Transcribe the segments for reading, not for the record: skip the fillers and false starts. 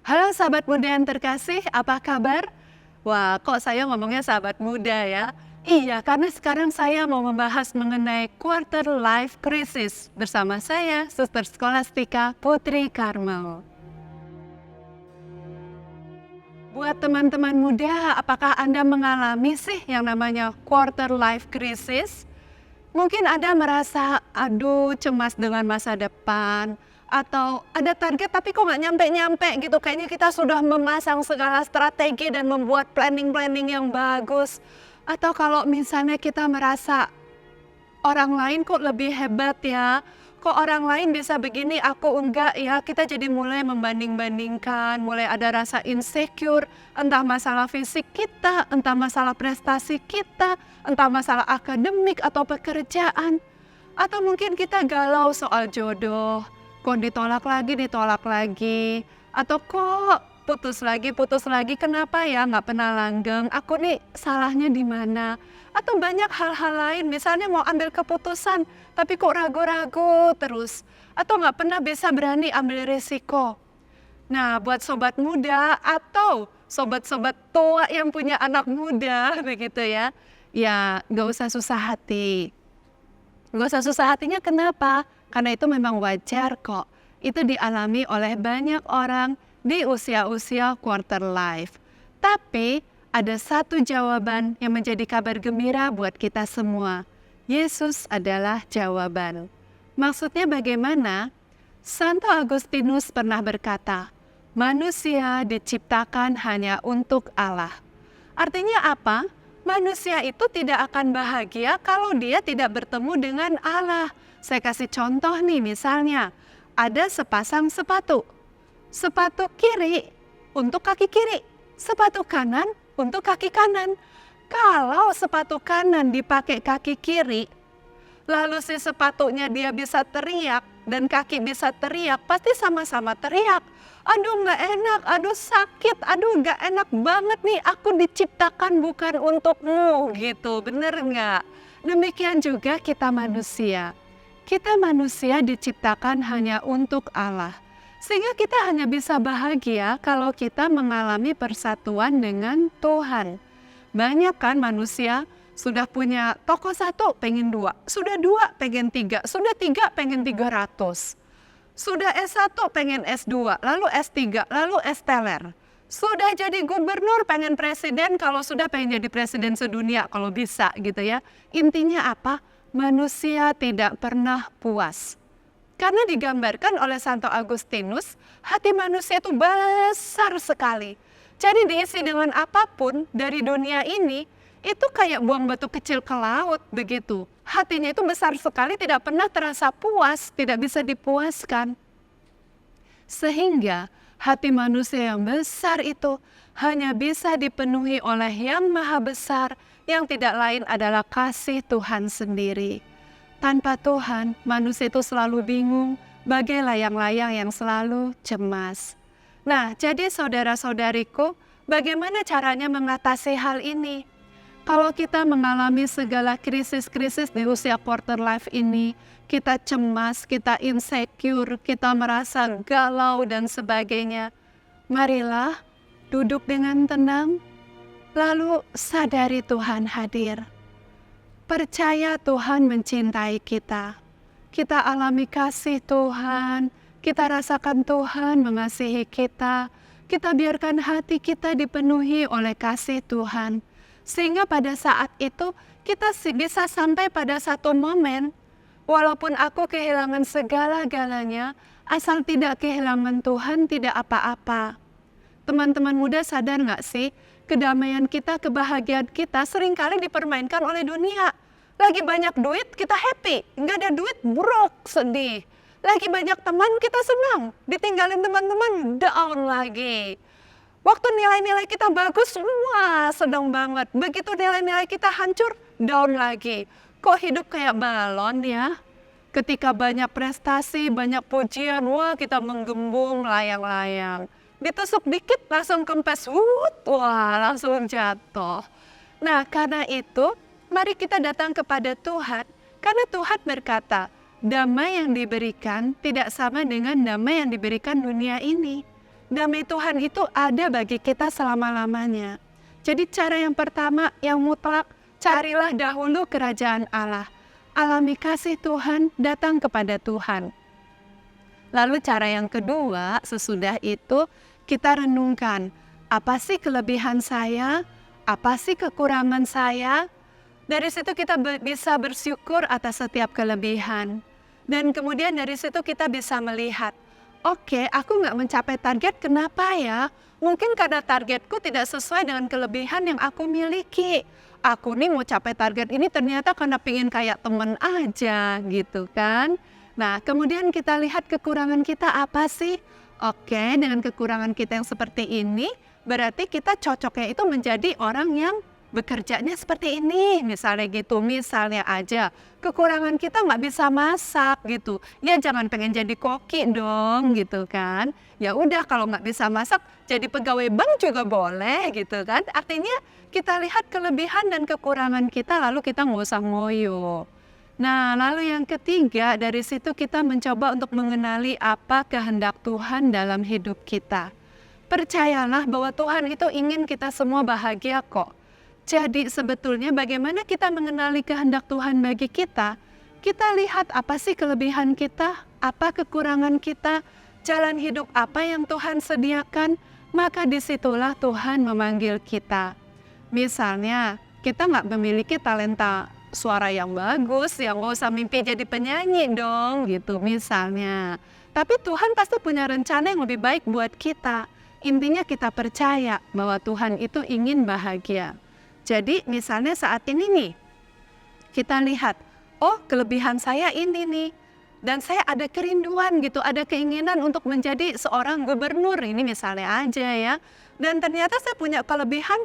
Halo sahabat muda yang terkasih, apa kabar? Wah, kok saya ngomongnya sahabat muda ya? Iya, karena sekarang saya mau membahas mengenai quarter life crisis bersama saya, Suster Skolastika Putri Karmel. Buat teman-teman muda, apakah Anda mengalami sih yang namanya quarter life crisis? Mungkin Anda merasa, aduh cemas dengan masa depan, atau ada target tapi kok nggak nyampe-nyampe gitu. Kayaknya kita sudah memasang segala strategi dan membuat planning-planning yang bagus. Atau kalau misalnya kita merasa, orang lain kok lebih hebat ya, kok orang lain bisa begini, aku enggak ya. Kita jadi mulai membanding-bandingkan, mulai ada rasa insecure, entah masalah fisik kita, entah masalah prestasi kita, entah masalah akademik atau pekerjaan. Atau mungkin kita galau soal jodoh, kok ditolak lagi, atau kok putus lagi, kenapa ya nggak pernah langgeng, aku nih salahnya di mana? Atau banyak hal-hal lain, misalnya mau ambil keputusan, tapi kok ragu-ragu terus, atau nggak pernah bisa berani ambil risiko. Nah, buat sobat muda atau sobat-sobat tua yang punya anak muda, begitu ya, ya nggak usah susah hati. Nggak usah susah hatinya kenapa? Karena itu memang wajar kok. Itu dialami oleh banyak orang di usia-usia quarter life. Tapi ada satu jawaban yang menjadi kabar gembira buat kita semua. Yesus adalah jawaban. Maksudnya bagaimana? Santo Agustinus pernah berkata, manusia diciptakan hanya untuk Allah. Artinya apa? Manusia itu tidak akan bahagia kalau dia tidak bertemu dengan Allah. Saya kasih contoh nih, misalnya ada sepasang sepatu. Sepatu kiri untuk kaki kiri, sepatu kanan untuk kaki kanan. Kalau sepatu kanan dipakai kaki kiri, lalu si sepatunya dia bisa teriak dan kaki bisa teriak, pasti sama-sama teriak. Aduh nggak enak, aduh sakit, aduh nggak enak banget nih, aku diciptakan bukan untukmu gitu, bener nggak? Demikian juga kita manusia. Kita manusia diciptakan hanya untuk Allah. Sehingga kita hanya bisa bahagia kalau kita mengalami persatuan dengan Tuhan. Banyak kan manusia sudah punya toko satu pengen dua, sudah dua pengen tiga, sudah tiga pengen 300. Sudah S1 pengen S2, lalu S3, lalu S-teler. Sudah jadi gubernur pengen presiden, kalau sudah pengen jadi presiden sedunia kalau bisa gitu ya. Intinya apa? Manusia tidak pernah puas. Karena digambarkan oleh Santo Agustinus, hati manusia itu besar sekali. Jadi diisi dengan apapun dari dunia ini, itu kayak buang batu kecil ke laut begitu. Hatinya itu besar sekali, tidak pernah terasa puas, tidak bisa dipuaskan. Sehingga hati manusia yang besar itu hanya bisa dipenuhi oleh yang maha besar, yang tidak lain adalah kasih Tuhan sendiri. Tanpa Tuhan, manusia itu selalu bingung, bagai layang-layang yang selalu cemas. Nah, jadi saudara-saudariku, bagaimana caranya mengatasi hal ini? Kalau kita mengalami segala krisis-krisis di usia quarter life ini, kita cemas, kita insecure, kita merasa galau dan sebagainya. Marilah duduk dengan tenang, lalu sadari Tuhan hadir. Percaya Tuhan mencintai kita. Kita alami kasih Tuhan, kita rasakan Tuhan mengasihi kita. Kita biarkan hati kita dipenuhi oleh kasih Tuhan. Sehingga pada saat itu kita bisa sampai pada satu momen, walaupun aku kehilangan segala-galanya, asal tidak kehilangan Tuhan tidak apa-apa. Teman-teman muda sadar nggak sih, kedamaian kita, kebahagiaan kita seringkali dipermainkan oleh dunia. Lagi banyak duit, kita happy. Nggak ada duit, broke, sedih. Lagi banyak teman, kita senang. Ditinggalin teman-teman, down lagi. Waktu nilai-nilai kita bagus, wah sedang banget. Begitu nilai-nilai kita hancur, down lagi. Kok hidup kayak balon ya? Ketika banyak prestasi, banyak pujian, wah kita menggembung layang-layang. Ditusuk dikit langsung kempes, wah langsung jatuh. Nah karena itu, mari kita datang kepada Tuhan. Karena Tuhan berkata, damai yang diberikan tidak sama dengan damai yang diberikan dunia ini. Damai Tuhan itu ada bagi kita selama-lamanya. Jadi cara yang pertama, yang mutlak, carilah dahulu kerajaan Allah. Alami kasih Tuhan, datang kepada Tuhan. Lalu cara yang kedua, sesudah itu kita renungkan, apa sih kelebihan saya? Apa sih kekurangan saya? Dari situ kita bisa bersyukur atas setiap kelebihan. Dan kemudian dari situ kita bisa melihat, oke, aku nggak mencapai target, kenapa ya? Mungkin karena targetku tidak sesuai dengan kelebihan yang aku miliki. Aku nih mau capai target ini ternyata karena pengen kayak temen aja gitu kan. Nah, kemudian kita lihat kekurangan kita apa sih? Oke, dengan kekurangan kita yang seperti ini, berarti kita cocoknya itu menjadi orang yang bekerjanya seperti ini, misalnya gitu. Misalnya aja, kekurangan kita nggak bisa masak gitu. Ya jangan pengen jadi koki dong gitu kan. Ya udah kalau nggak bisa masak, jadi pegawai bank juga boleh gitu kan. Artinya kita lihat kelebihan dan kekurangan kita lalu kita nggak usah ngoyo. Nah, lalu yang ketiga, dari situ kita mencoba untuk mengenali apa kehendak Tuhan dalam hidup kita. Percayalah bahwa Tuhan itu ingin kita semua bahagia kok. Jadi sebetulnya bagaimana kita mengenali kehendak Tuhan bagi kita? Kita lihat apa sih kelebihan kita, apa kekurangan kita, jalan hidup apa yang Tuhan sediakan, maka disitulah Tuhan memanggil kita. Misalnya, kita nggak memiliki talenta suara yang bagus, yang nggak usah mimpi jadi penyanyi dong, gitu misalnya. Tapi Tuhan pasti punya rencana yang lebih baik buat kita. Intinya kita percaya bahwa Tuhan itu ingin bahagia. Jadi misalnya saat ini nih, kita lihat, oh kelebihan saya ini nih. Dan saya ada kerinduan gitu, ada keinginan untuk menjadi seorang gubernur, ini misalnya aja ya. Dan ternyata saya punya kelebihan,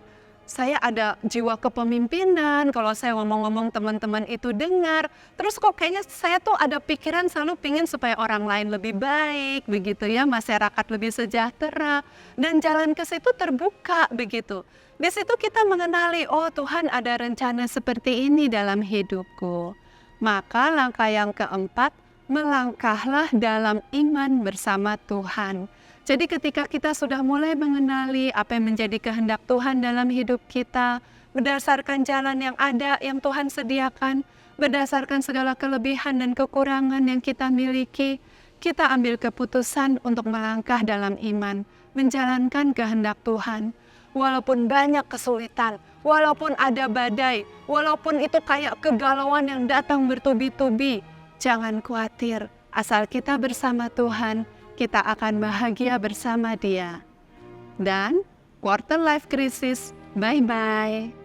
saya ada jiwa kepemimpinan, kalau saya ngomong-ngomong teman-teman itu dengar. Terus kok kayaknya saya tuh ada pikiran selalu pingin supaya orang lain lebih baik, begitu ya, masyarakat lebih sejahtera. Dan jalan ke situ terbuka, begitu. Di situ kita mengenali, oh Tuhan ada rencana seperti ini dalam hidupku. Maka langkah yang keempat, melangkahlah dalam iman bersama Tuhan. Jadi ketika kita sudah mulai mengenali apa yang menjadi kehendak Tuhan dalam hidup kita, berdasarkan jalan yang ada yang Tuhan sediakan, berdasarkan segala kelebihan dan kekurangan yang kita miliki, kita ambil keputusan untuk melangkah dalam iman, menjalankan kehendak Tuhan. Walaupun banyak kesulitan, walaupun ada badai, walaupun itu kayak kegalauan yang datang bertubi-tubi, jangan khawatir, asal kita bersama Tuhan, kita akan bahagia bersama Dia. Dan quarter life crisis, bye-bye.